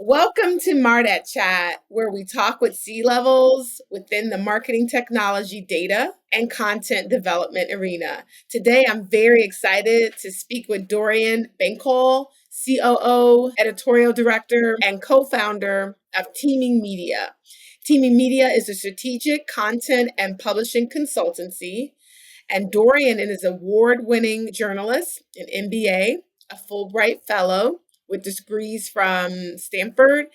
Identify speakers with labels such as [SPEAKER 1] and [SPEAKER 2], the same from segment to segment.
[SPEAKER 1] Welcome to MarDatChat, where we talk with C-levels within the marketing technology, data, and content development arena. Today, I'm very excited to speak with Dorian Benkoil, COO, Editorial Director, and Co-Founder of Teeming Media. Teeming Media is a strategic content and publishing consultancy, and Dorian is an award-winning journalist, an MBA, a Fulbright Fellow, with degrees from Stanford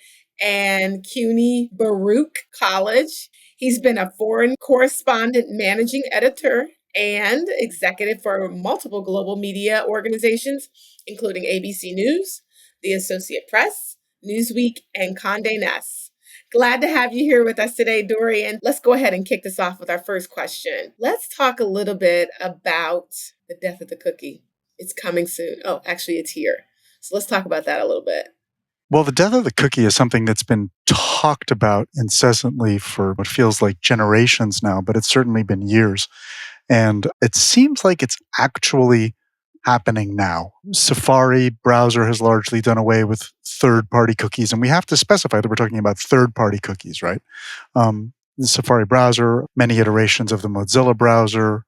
[SPEAKER 1] and CUNY Baruch College. He's been a foreign correspondent managing editor and executive for multiple global media organizations, including ABC News, the Associate Press, Newsweek, and Condé Nast. Glad to have you here with us today, Dorian. Let's go ahead and kick this off with our first question. Let's talk a little bit about the death of the cookie. It's coming soon. Oh, actually, it's here. So let's talk about that a little bit.
[SPEAKER 2] Well, the death of the cookie is something that's been talked about incessantly for what feels like generations now, but it's certainly been years. And it seems like it's actually happening now. Safari browser has largely done away with third-party cookies, and we have to specify that we're talking about third-party cookies, right? The Safari browser, many iterations of the Mozilla browser,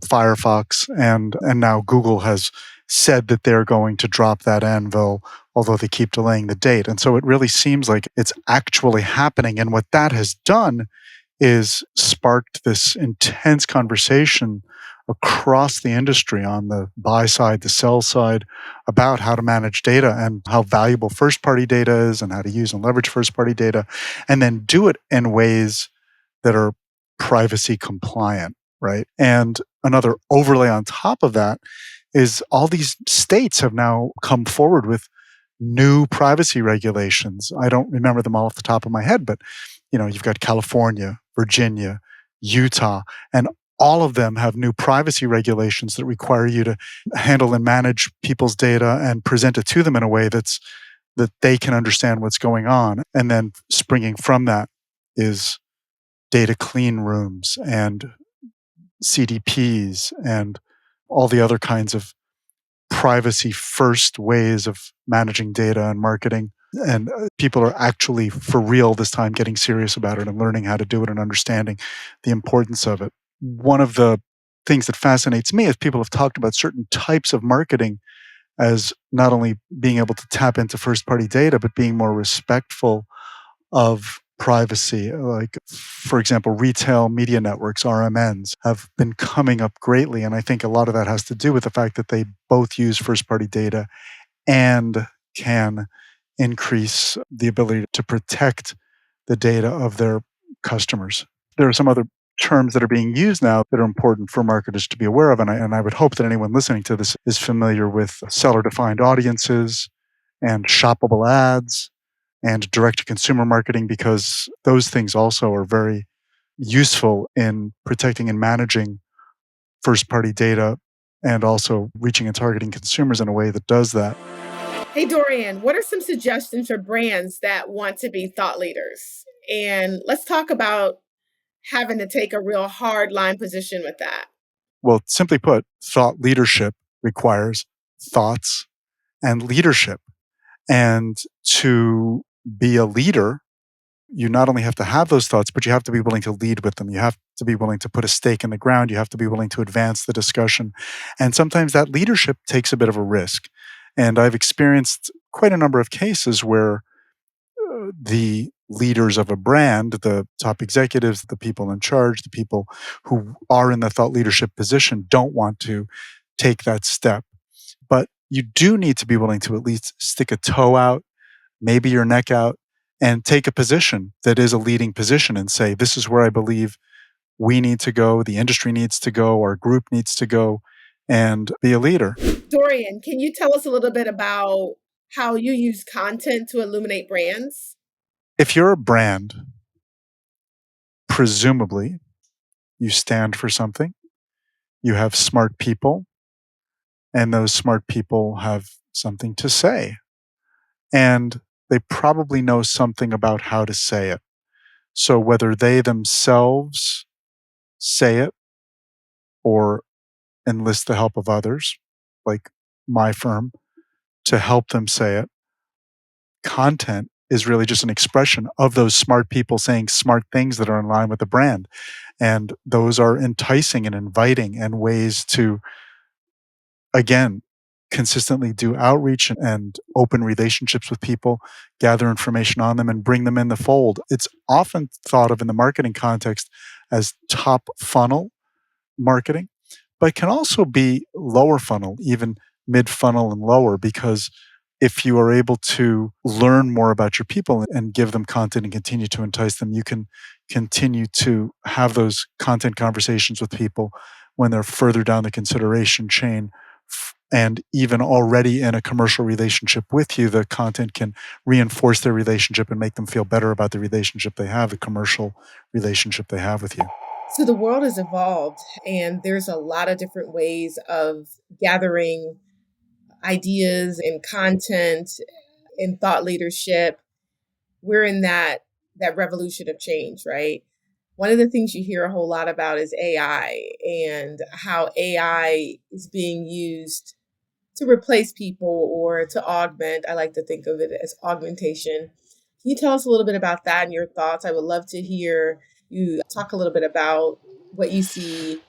[SPEAKER 2] Firefox, and now Google has said that they're going to drop that anvil, although they keep delaying the date. And so it really seems like it's actually happening. And what that has done is sparked this intense conversation across the industry on the buy side, the sell side, about how to manage data and how valuable first-party data is and how to use and leverage first-party data, and then do it in ways that are privacy compliant, right? And another overlay on top of that is all these states have now come forward with new privacy regulations. I don't remember them all off the top of my head, but you've got California, Virginia, Utah, and all of them have new privacy regulations that require you to handle and manage people's data and present it to them in a way that they can understand what's going on. And then springing from that is data clean rooms and CDPs and all the other kinds of privacy first ways of managing data and marketing. And people are actually, for real this time, getting serious about it and learning how to do it and understanding the importance of it. One of the things that fascinates me is people have talked about certain types of marketing as not only being able to tap into first-party data, but being more respectful of privacy. Like, for example, retail media networks, RMNs, have been coming up greatly. And I think a lot of that has to do with the fact that they both use first-party data and can increase the ability to protect the data of their customers. There are some other terms that are being used now that are important for marketers to be aware of. And I would hope that anyone listening to this is familiar with seller-defined audiences and shoppable ads and direct-to-consumer marketing, because those things also are very useful in protecting and managing first-party data and also reaching and targeting consumers in a way that does that.
[SPEAKER 1] Hey, Dorian, what are some suggestions for brands that want to be thought leaders? And let's talk about having to take a real hard line position with that.
[SPEAKER 2] Well, simply put, thought leadership requires thoughts and leadership. And to be a leader, you not only have to have those thoughts, but you have to be willing to lead with them. You have to be willing to put a stake in the ground. You have to be willing to advance the discussion. And sometimes that leadership takes a bit of a risk. And I've experienced quite a number of cases where the leaders of a brand, the top executives, the people in charge, the people who are in the thought leadership position, don't want to take that step. But you do need to be willing to at least stick a toe out, maybe your neck out, and take a position that is a leading position and say, this is where I believe we need to go, the industry needs to go, our group needs to go, and be a leader.
[SPEAKER 1] Dorian, can you tell us a little bit about how you use content to illuminate brands?
[SPEAKER 2] If you're a brand, presumably you stand for something, you have smart people, and those smart people have something to say. And they probably know something about how to say it. So whether they themselves say it or enlist the help of others, like my firm, to help them say it, content is really just an expression of those smart people saying smart things that are in line with the brand. And those are enticing and inviting and ways to, again, consistently do outreach and open relationships with people, gather information on them, and bring them in the fold. It's often thought of in the marketing context as top funnel marketing, but can also be lower funnel, even mid funnel and lower, because if you are able to learn more about your people and give them content and continue to entice them, you can continue to have those content conversations with people when they're further down the consideration chain. And even already in a commercial relationship with you, the content can reinforce their relationship and make them feel better about the relationship they have, the commercial relationship they have with you.
[SPEAKER 1] So the world has evolved, and there's a lot of different ways of gathering ideas and content and thought leadership. We're in that revolution of change, right? One of the things you hear a whole lot about is AI and how AI is being used to replace people or to augment. I like to think of it as augmentation. Can you tell us a little bit about that and your thoughts? I would love to hear you talk a little bit about what you see,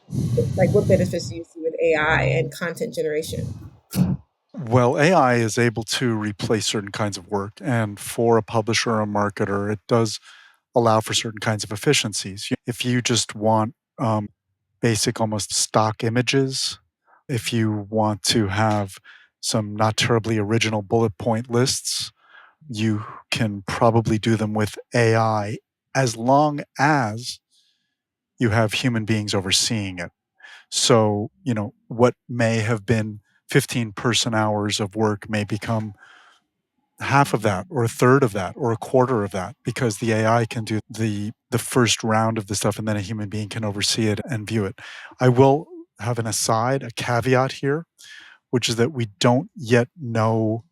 [SPEAKER 1] like what benefits do you see with AI and content generation?
[SPEAKER 2] Well, AI is able to replace certain kinds of work. And for a publisher or a marketer, it does allow for certain kinds of efficiencies. If you just want basic, almost stock images, if you want to have some not terribly original bullet point lists, you can probably do them with AI as long as you have human beings overseeing it. So, what may have been 15 person hours of work may become half of that or a third of that or a quarter of that because the AI can do the first round of the stuff and then a human being can oversee it and view it. I will have an aside, a caveat here, which is that we don't yet know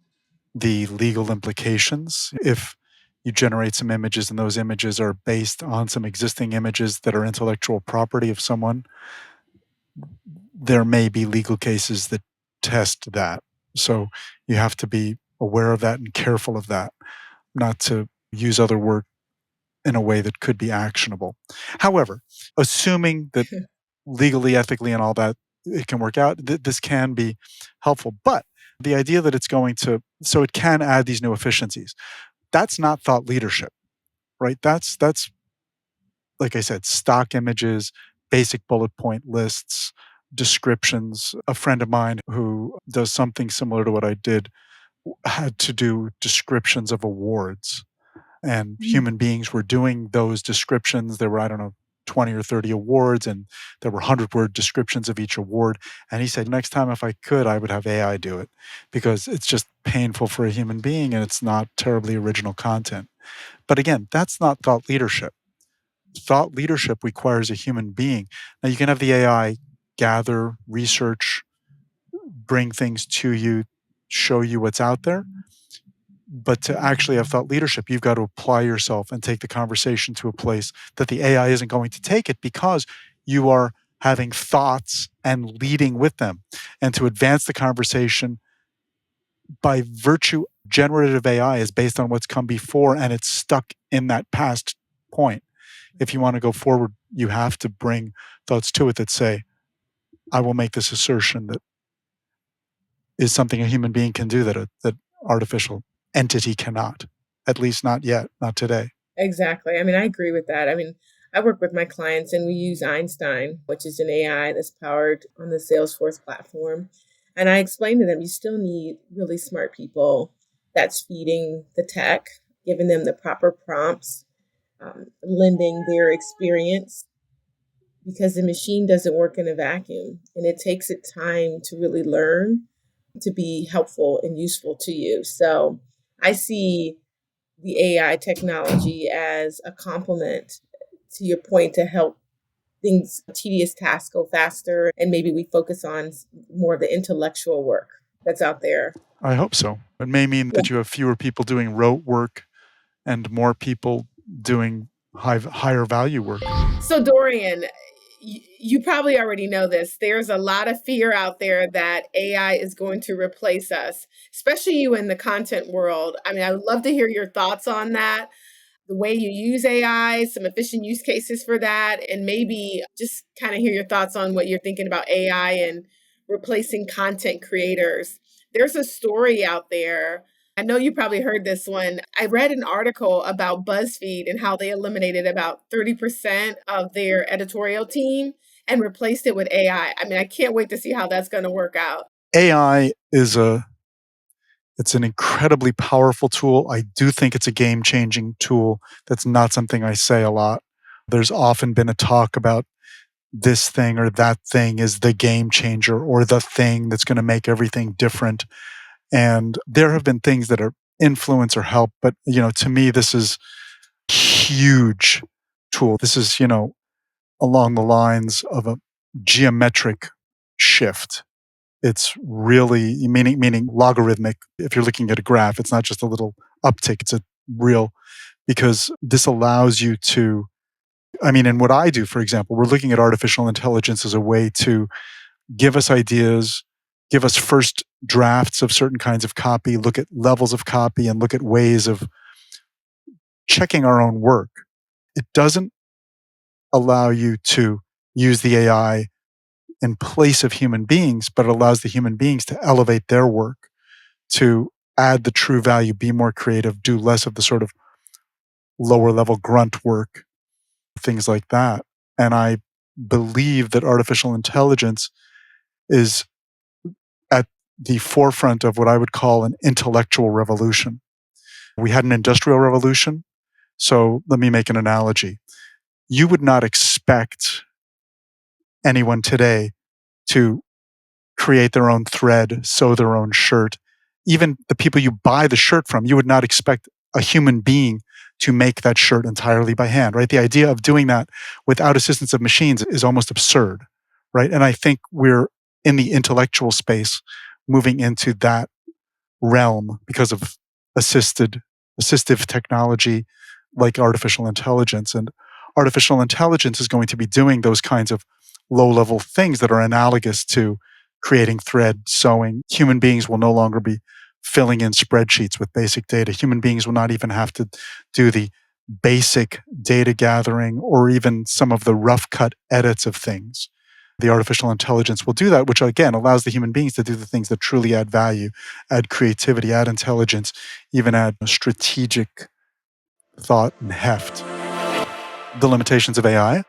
[SPEAKER 2] the legal implications. If you generate some images and those images are based on some existing images that are intellectual property of someone, there may be legal cases that test that. So you have to be aware of that and careful of that, not to use other work in a way that could be actionable. However, assuming that legally, ethically, and all that, it can work out, this can be helpful. But the idea that it's going to, so it can add these new efficiencies. That's not thought leadership, right? That's like I said, stock images, basic bullet point lists, descriptions. A friend of mine who does something similar to what I did had to do descriptions of awards, and
[SPEAKER 1] Mm.
[SPEAKER 2] human beings were doing those descriptions. There were, I don't know, 20 or 30 awards, and there were 100-word descriptions of each award. And he said, next time, if I could, I would have AI do it because it's just painful for a human being and it's not terribly original content. But again, that's not thought leadership. Thought leadership requires a human being. Now, you can have the AI gather, research, bring things to you, show you what's out there. But to actually have thought leadership, you've got to apply yourself and take the conversation to a place that the AI isn't going to take it because you are having thoughts and leading with them. And to advance the conversation by virtue, generative AI is based on what's come before and it's stuck in that past point. If you want to go forward, you have to bring thoughts to it that say, I will make this assertion that is something a human being can do that artificial entity cannot. At least not yet, not today.
[SPEAKER 1] Exactly. I mean, I agree with that. I mean, I work with my clients and we use Einstein, which is an AI that's powered on the Salesforce platform. And I explain to them, you still need really smart people that's feeding the tech, giving them the proper prompts, lending their experience because the machine doesn't work in a vacuum and it takes it time to really learn to be helpful and useful to you. So I see the AI technology as a complement to your point to help things, tedious tasks go faster. And maybe we focus on more of the intellectual work that's out there.
[SPEAKER 2] I hope so. It may mean
[SPEAKER 1] Yeah.
[SPEAKER 2] that you have fewer people doing rote work and more people doing higher value work.
[SPEAKER 1] So, Dorian, you probably already know this. There's a lot of fear out there that AI is going to replace us, especially you in the content world. I mean, I would love to hear your thoughts on that, the way you use AI, some efficient use cases for that, and maybe just kind of hear your thoughts on what you're thinking about AI and replacing content creators. There's a story out there. I know you probably heard this one. I read an article about BuzzFeed and how they eliminated about 30% of their editorial team and replaced it with AI. I mean, I can't wait to see how that's going to work out.
[SPEAKER 2] AI is it's an incredibly powerful tool. I do think it's a game-changing tool. That's not something I say a lot. There's often been a talk about this thing or that thing is the game changer or the thing that's going to make everything different. And there have been things that are influence or help, but to me, this is huge tool. This is, along the lines of a geometric shift. It's really meaning logarithmic. If you're looking at a graph, it's not just a little uptick, it's a real, because this allows you to, in what I do, for example, we're looking at artificial intelligence as a way to give us ideas, give us first drafts of certain kinds of copy, look at levels of copy, and look at ways of checking our own work. It doesn't allow you to use the AI in place of human beings, but it allows the human beings to elevate their work, to add the true value, be more creative, do less of the sort of lower level grunt work, things like that. And I believe that artificial intelligence is at the forefront of what I would call an intellectual revolution. We had an industrial revolution. So let me make an analogy. You would not expect anyone today to create their own thread, sew their own shirt. Even the people you buy the shirt from, you would not expect a human being to make that shirt entirely by hand, right? The idea of doing that without assistance of machines is almost absurd, right? And I think we're in the intellectual space moving into that realm because of assistive technology like artificial intelligence. And artificial intelligence is going to be doing those kinds of low level things that are analogous to creating thread, sewing. Human beings will no longer be filling in spreadsheets with basic data. Human beings will not even have to do the basic data gathering or even some of the rough cut edits of things. The artificial intelligence will do that, which again allows the human beings to do the things that truly add value, add creativity, add intelligence, even add strategic thought and heft. The limitations of AI?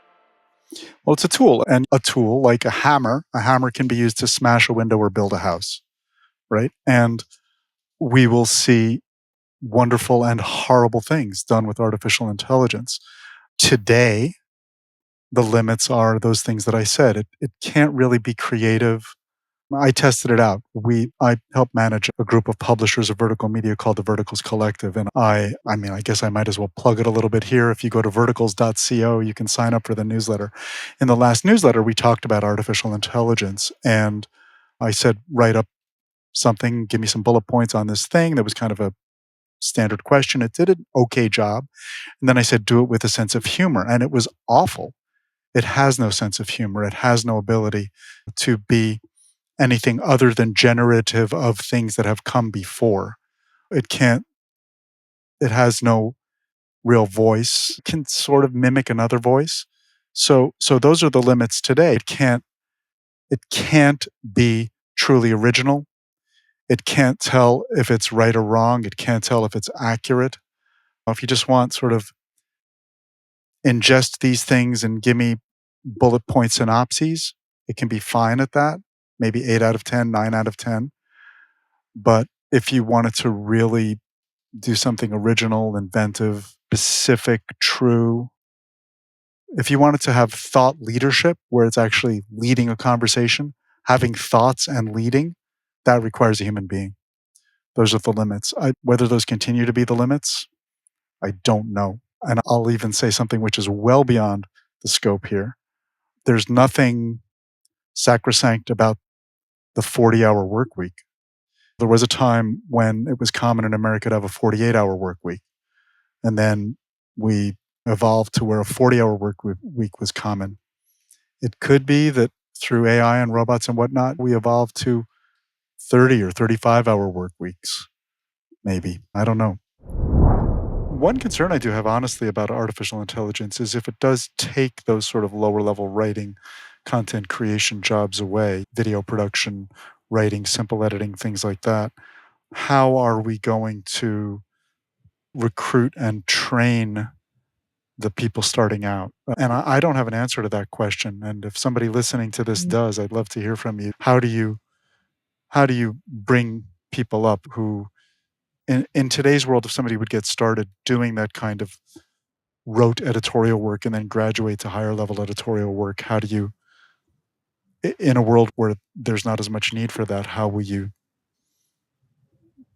[SPEAKER 2] Well, it's a tool, and a tool like a hammer can be used to smash a window or build a house, right? And we will see wonderful and horrible things done with artificial intelligence. Today, the limits are those things that I said. It can't really be creative. I tested it out. I help manage a group of publishers of vertical media called the Verticals Collective. And I guess I might as well plug it a little bit here. If you go to verticals.co, you can sign up for the newsletter. In the last newsletter, we talked about artificial intelligence. And I said, write up something, give me some bullet points on this thing. That was kind of a standard question. It did an okay job. And then I said, do it with a sense of humor. And it was awful. It has no sense of humor. It has no ability to be anything other than generative of things that have come before. It can't, it has no real voice. It can sort of mimic another voice. So those are the limits today. It can't be truly original. It can't tell if it's right or wrong. It can't tell if it's accurate. If you just want sort of ingest these things and give me bullet point synopses, it can be fine at that. Maybe 8 out of 10, 9 out of 10. But if you wanted to really do something original, inventive, specific, true, if you wanted to have thought leadership where it's actually leading a conversation, having thoughts and leading, that requires a human being. Those are the limits. Whether those continue to be the limits, I don't know. And I'll even say something which is well beyond the scope here. There's nothing sacrosanct about the 40-hour work week. There was a time when it was common in America to have a 48-hour work week. And then we evolved to where a 40-hour work week was common. It could be that through AI and robots and whatnot, we evolve to 30 or 35-hour work weeks, maybe. I don't know. One concern I do have, honestly, about artificial intelligence is if it does take those sort of lower level writing, content creation jobs away, video production, writing, simple editing, things like that, how are we going to recruit and train the people starting out? And I don't have an answer to that question. And if somebody listening to this does, I'd love to hear from you. How do you bring people up who in today's world, if somebody would get started doing that kind of wrote editorial work and then graduate to higher level editorial work, how do you, in a world where there's not as much need for that, how will you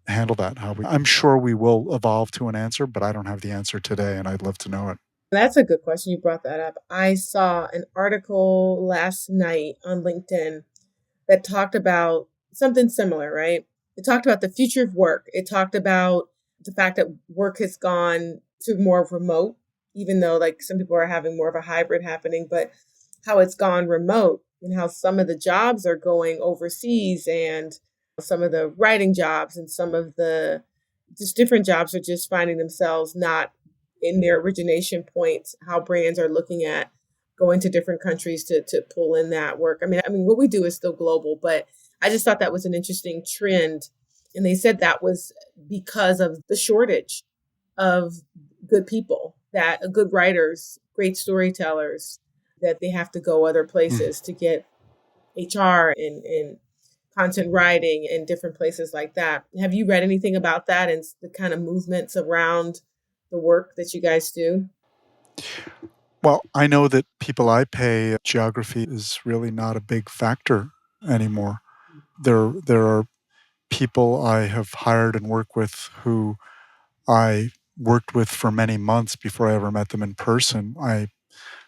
[SPEAKER 2] handle that? I'm sure we will evolve to an answer, but I don't have the answer today, and I'd love to know it.
[SPEAKER 1] That's a good question. You brought that up. I saw an article last night on LinkedIn that talked about something similar, right? It talked about the future of work. It talked about the fact that work has gone to more remote, even though like some people are having more of a hybrid happening, but how it's gone remote and how some of the jobs are going overseas and some of the writing jobs and some of the just different jobs are just finding themselves not in their origination points, how brands are looking at going to different countries to pull in that work. I mean, what we do is still global, but I just thought that was an interesting trend. And they said that was because of the shortage of good people, that good writers, great storytellers, that they have to go other
[SPEAKER 2] Mm.
[SPEAKER 1] places to get HR and content writing and different places like that. Have you read anything about that and the kind of movements around the work that you guys do?
[SPEAKER 2] Well, I know that people I pay, geography is really not a big factor anymore. There are people I have hired and work with who I worked with for many months before I ever met them in person. I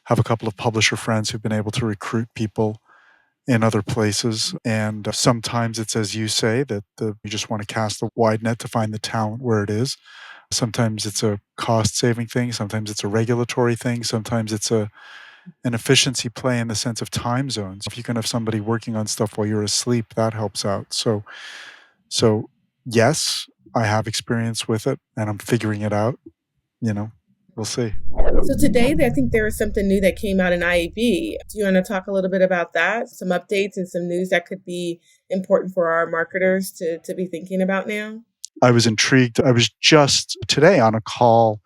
[SPEAKER 2] have a couple of publisher friends who've been able to recruit people in other places. And sometimes it's as you say that you just want to cast a wide net to find the talent where it is. Sometimes it's a cost saving thing. Sometimes it's a regulatory thing. Sometimes it's an efficiency play in the sense of time zones. If you can have somebody working on stuff while you're asleep, that helps out. So yes, I have experience with it and I'm figuring it out. You know, we'll see.
[SPEAKER 1] So today, I think there is something new that came out in IAB. Do you want to talk a little bit about that? Some updates and some news that could be important for our marketers to be thinking about now?
[SPEAKER 2] I was intrigued. I was just today on a call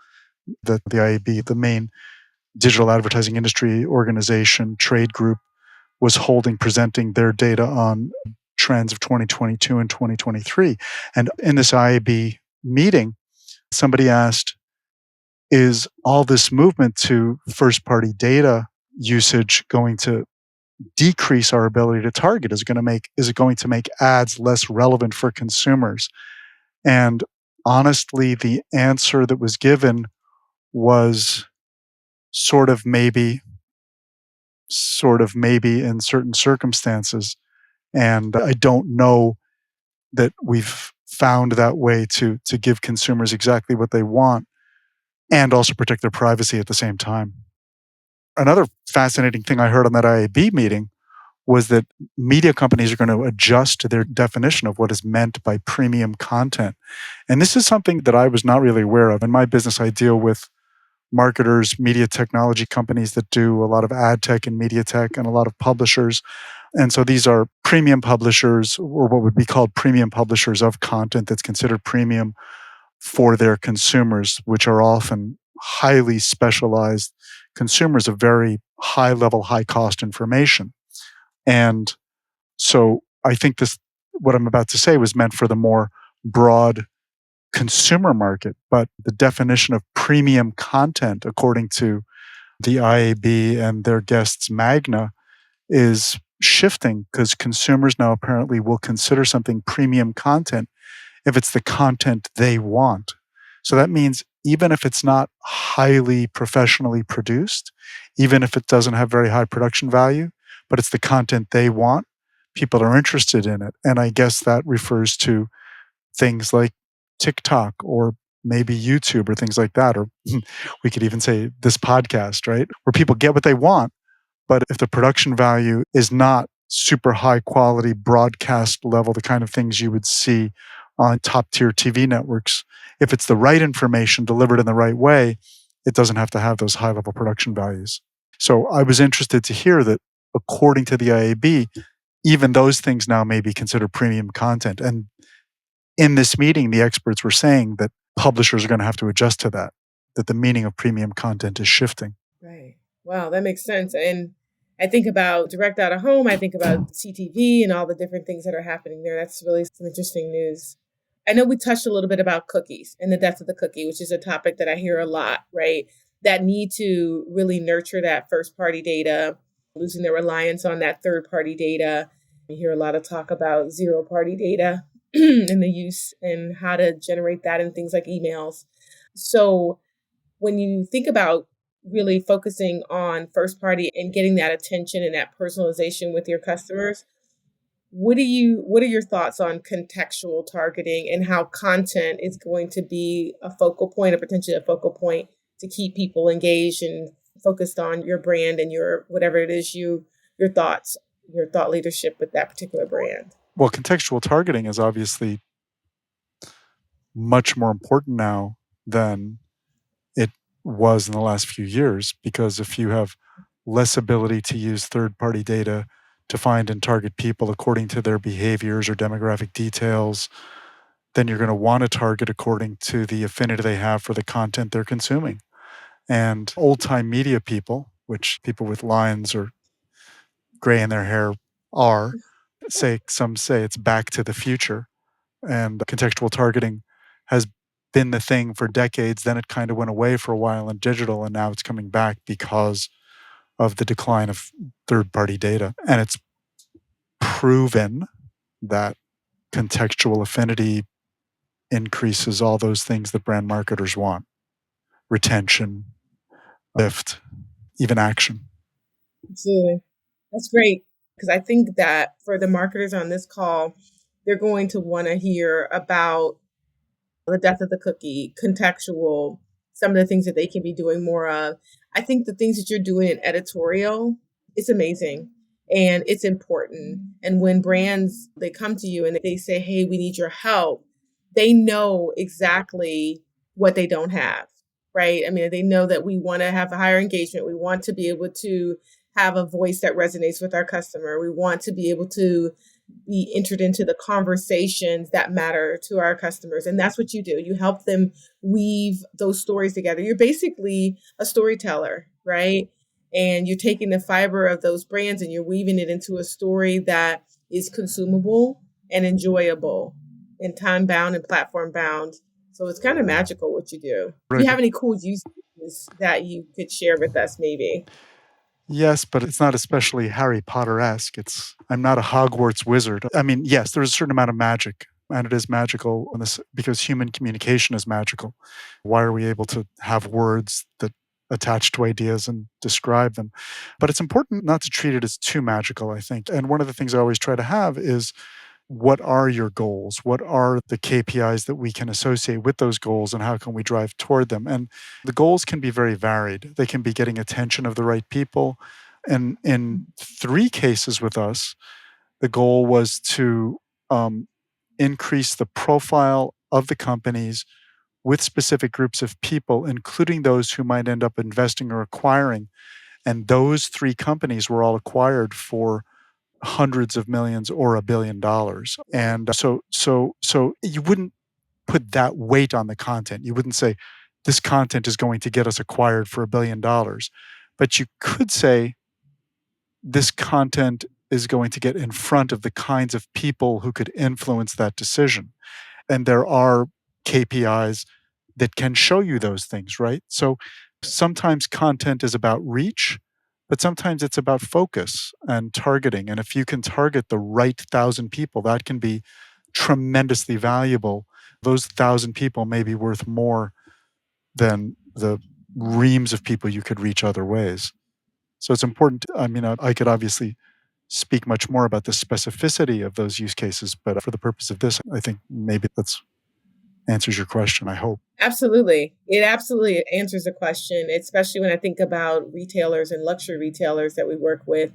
[SPEAKER 2] that the IAB, the main digital advertising industry organization trade group, was holding, presenting their data on trends of 2022 and 2023. And in this IAB meeting, somebody asked, is all this movement to first party data usage going to decrease our ability to target? Is it going to make ads less relevant for consumers? And honestly, the answer that was given was sort of maybe, in certain circumstances. And I don't know that we've found that way to give consumers exactly what they want and also protect their privacy at the same time. Another fascinating thing I heard on that IAB meeting was that media companies are going to adjust to their definition of what is meant by premium content. And this is something that I was not really aware of. In my business, I deal with marketers, media technology companies that do a lot of ad tech and media tech, and a lot of publishers. And so these are premium publishers, or what would be called premium publishers of content that's considered premium for their consumers, which are often highly specialized consumers of very high level, high cost information. And so I think what I'm about to say was meant for the more broad consumer market, but the definition of premium content, according to the IAB and their guests Magna, is shifting because consumers now apparently will consider something premium content if it's the content they want. So that means even if it's not highly professionally produced, even if it doesn't have very high production value, but it's the content they want, people are interested in it. And I guess that refers to things like TikTok or maybe YouTube or things like that. Or we could even say this podcast, right? Where people get what they want, But if the production value is not super high quality broadcast level, the kind of things you would see on top tier TV networks, if it's the right information delivered in the right way, it doesn't have to have those high level production values. So I was interested to hear that according to the IAB, even those things now may be considered premium content. And in this meeting, the experts were saying that publishers are going to have to adjust to that, that the meaning of premium content is shifting.
[SPEAKER 1] Right. Wow, that makes sense. And I think about direct out of home, I think about CTV and all the different things that are happening there. That's really some interesting news. I know we touched a little bit about cookies and the death of the cookie, which is a topic that I hear a lot, right? That need to really nurture that first party data, losing their reliance on that third party data. You hear a lot of talk about zero party data and the use and how to generate that in things like emails. So when you think about really focusing on first party and getting that attention and that personalization with your customers, what are your thoughts on contextual targeting and how content is going to be a focal point, or potentially a focal point to keep people engaged and focused on your brand and your whatever it is your thoughts, your thought leadership with that particular brand?
[SPEAKER 2] Well, contextual targeting is obviously much more important now than it was in the last few years, because if you have less ability to use third party data to find and target people according to their behaviors or demographic details, then you're going to want to target according to the affinity they have for the content they're consuming. And old time media people, which people with lines or gray in their hair are, some say it's back to the future. And contextual targeting has been the thing for decades. Then it kind of went away for a while in digital, and now it's coming back because of the decline of third party data. And it's proven that contextual affinity increases all those things that brand marketers want: retention, lift, even action.
[SPEAKER 1] Absolutely. That's great. Because I think that for the marketers on this call, they're going to want to hear about the death of the cookie, contextual, some of the things that they can be doing more of. I think the things that you're doing in editorial, it's amazing and it's important. And when brands they come to you and they say, "Hey, we need your help," they know exactly what they don't have, right? I mean, they know that we want to have a higher engagement. We want to be able to have a voice that resonates with our customer. We want to be able to be entered into the conversations that matter to our customers. And that's what you do. You help them weave those stories together. You're basically a storyteller, right? And you're taking the fiber of those brands and you're weaving it into a story that is consumable and enjoyable and time bound and platform bound. So it's kind of magical what you do. Do
[SPEAKER 2] Right.
[SPEAKER 1] you have any cool use cases that you could share with us, maybe?
[SPEAKER 2] Yes, but it's not especially Harry Potter-esque. I'm not a Hogwarts wizard. I mean, yes, there's a certain amount of magic, and it is magical in this because human communication is magical. Why are we able to have words that attach to ideas and describe them? But it's important not to treat it as too magical, I think. And one of the things I always try to have is, what are your goals? What are the KPIs that we can associate with those goals, and how can we drive toward them? And the goals can be very varied. They can be getting attention of the right people. And in three cases with us, the goal was to um, increase the profile of the companies with specific groups of people, including those who might end up investing or acquiring. And those three companies were all acquired for hundreds of millions or $1 billion. And so you wouldn't put that weight on the content. You wouldn't say this content is going to get us acquired for $1 billion, but you could say this content is going to get in front of the kinds of people who could influence that decision. And there are KPIs that can show you those things, right? So sometimes content is about reach, but sometimes it's about focus and targeting. And if you can target the right 1,000 people, that can be tremendously valuable. Those 1,000 people may be worth more than the reams of people you could reach other ways. So it's important. I mean, I could obviously speak much more about the specificity of those use cases, but for the purpose of this, I think maybe that's answers your question, I hope.
[SPEAKER 1] Absolutely. It absolutely answers the question, especially when I think about retailers and luxury retailers that we work with.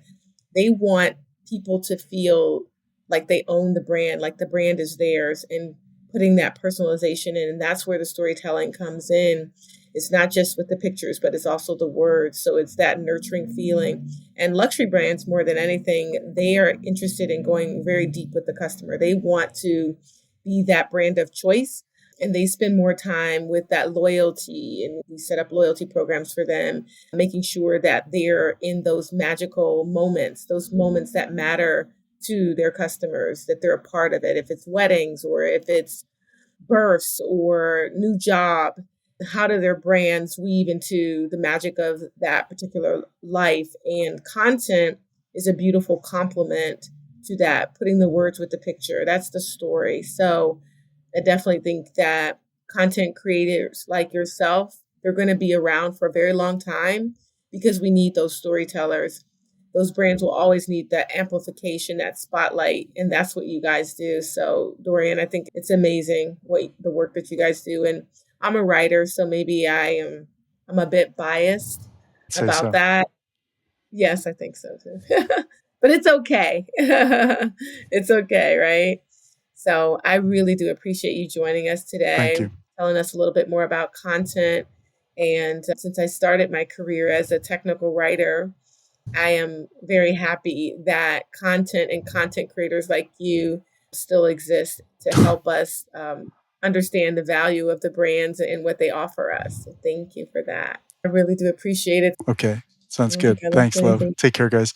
[SPEAKER 1] They want people to feel like they own the brand, like the brand is theirs, and putting that personalization in. And that's where the storytelling comes in. It's not just with the pictures, but it's also the words. So it's that nurturing feeling. And luxury brands, more than anything, they are interested in going very deep with the customer. They want to be that brand of choice, and they spend more time with that loyalty, and we set up loyalty programs for them, making sure that they're in those magical moments, those moments that matter to their customers, that they're a part of it. If it's weddings or if it's births or new job, how do their brands weave into the magic of that particular life? And content is a beautiful complement to that, putting the words with the picture. That's the story. So I definitely think that content creators like yourself, they're going to be around for a very long time because we need those storytellers. Those brands will always need that amplification, that spotlight, and that's what you guys do. So, Dorian, I think it's amazing what the work that you guys do. And I'm a writer, so maybe I'm a bit biased
[SPEAKER 2] I'd say
[SPEAKER 1] about
[SPEAKER 2] so.
[SPEAKER 1] that. Yes, I think so too. But it's okay. It's okay, right? So I really do appreciate you joining us
[SPEAKER 2] Thank
[SPEAKER 1] today,
[SPEAKER 2] you.
[SPEAKER 1] telling us a little bit more about content. And since I started my career as a technical writer, I am very happy that content and content creators like you still exist to help us understand the value of the brands and what they offer us. So thank you for that. I really do appreciate it.
[SPEAKER 2] Okay.
[SPEAKER 1] I
[SPEAKER 2] Sounds
[SPEAKER 1] don't think
[SPEAKER 2] good.
[SPEAKER 1] I left
[SPEAKER 2] Thanks, love.
[SPEAKER 1] anything.
[SPEAKER 2] Take care, guys.